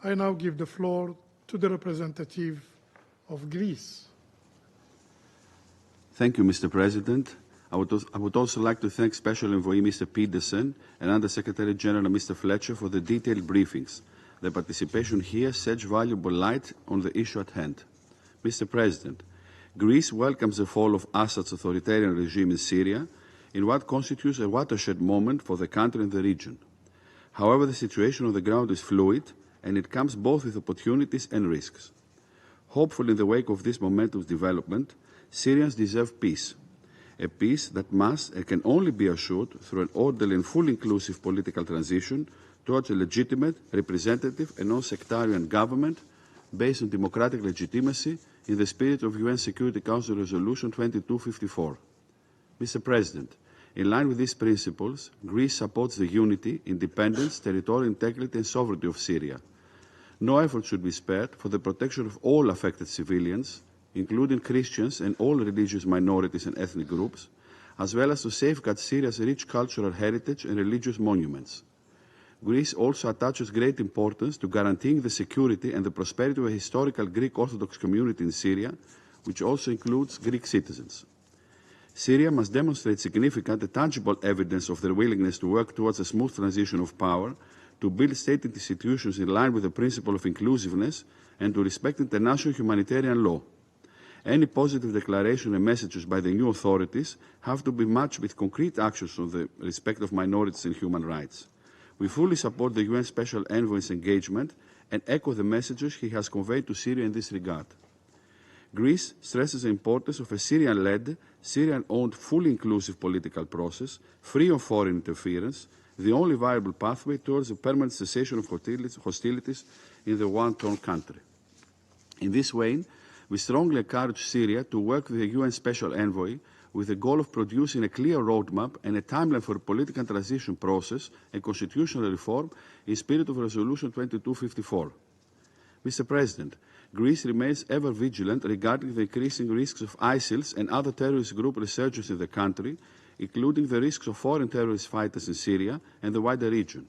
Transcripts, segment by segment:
I now give the floor to the representative of Greece. Thank you, Mr. President. I would also like to thank Special Envoy Mr. Peterson and Under Secretary General Mr. Fletcher for the detailed briefings. Their participation here sheds valuable light on the issue at hand. Mr. President, Greece welcomes the fall of Assad's authoritarian regime in Syria in what constitutes a watershed moment for the country and the region. However, the situation on the ground is fluid, and it comes both with opportunities and risks. Hopefully, in the wake of this momentous development, Syrians deserve peace, a peace that must and can only be assured through an orderly and fully inclusive political transition towards a legitimate, representative and non-sectarian government based on democratic legitimacy in the spirit of UN Security Council Resolution 2254. Mr. President, in line with these principles, Greece supports the unity, independence, territorial integrity and sovereignty of Syria. No effort should be spared for the protection of all affected civilians, including Christians and all religious minorities and ethnic groups, as well as to safeguard Syria's rich cultural heritage and religious monuments. Greece also attaches great importance to guaranteeing the security and the prosperity of a historical Greek Orthodox community in Syria, which also includes Greek citizens. Syria must demonstrate significant and tangible evidence of their willingness to work towards a smooth transition of power, to build state institutions in line with the principle of inclusiveness, and to respect international humanitarian law. Any positive declaration and messages by the new authorities have to be matched with concrete actions on the respect of minorities and human rights. We fully support the UN Special Envoy's engagement and echo the messages he has conveyed to Syria in this regard. Greece stresses the importance of a Syrian-led, Syrian-owned, fully inclusive political process, free of foreign interference, the only viable pathway towards a permanent cessation of hostilities in the war-torn country. In this way, we strongly encourage Syria to work with the UN Special Envoy with the goal of producing a clear roadmap and a timeline for a political transition process and constitutional reform in spirit of Resolution 2254. Mr. President, Greece remains ever vigilant regarding the increasing risks of ISIL's and other terrorist group resurgence in the country, including the risks of foreign terrorist fighters in Syria and the wider region.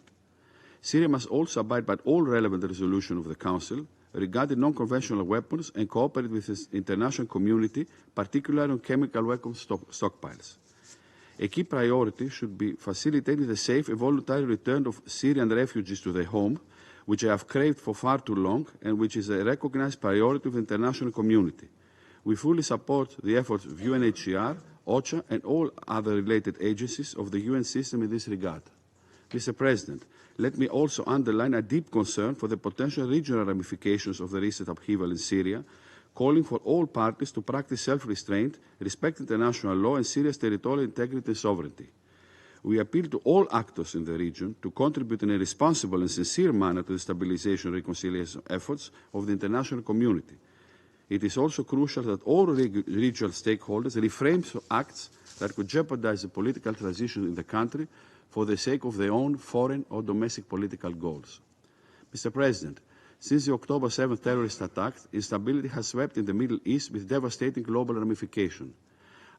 Syria must also abide by all relevant resolutions of the Council regarding non-conventional weapons and cooperate with the international community, particularly on chemical weapons stockpiles. A key priority should be facilitating the safe and voluntary return of Syrian refugees to their home, which I have craved for far too long and which is a recognized priority of the international community. We fully support the efforts of UNHCR, OCHA and all other related agencies of the UN system in this regard. Mr. President, let me also underline a deep concern for the potential regional ramifications of the recent upheaval in Syria, calling for all parties to practice self-restraint, respect international law and Syria's territorial integrity and sovereignty. We appeal to all actors in the region to contribute in a responsible and sincere manner to the stabilization and reconciliation efforts of the international community. It is also crucial that all regional stakeholders refrain from acts that could jeopardize the political transition in the country for the sake of their own foreign or domestic political goals. Mr. President, since the October 7th terrorist attack, instability has swept in the Middle East with devastating global ramifications.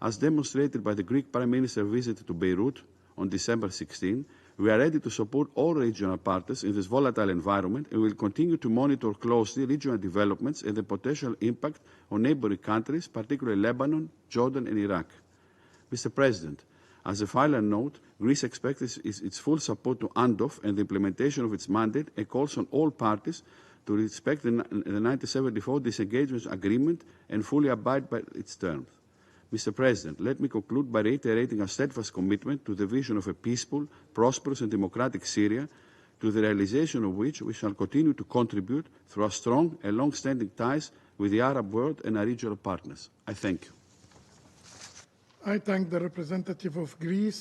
As demonstrated by the Greek Prime Minister's visit to Beirut on December 16, we are ready to support all regional partners in this volatile environment and will continue to monitor closely regional developments and the potential impact on neighboring countries, particularly Lebanon, Jordan and Iraq. Mr. President, as a final note, Greece expects its full support to UNDOF and the implementation of its mandate and calls on all parties to respect the 1974 disengagement agreement and fully abide by its terms. Mr. President, let me conclude by reiterating our steadfast commitment to the vision of a peaceful, prosperous and democratic Syria, to the realization of which we shall continue to contribute through our strong and long-standing ties with the Arab world and our regional partners. I thank you. I thank the representative of Greece.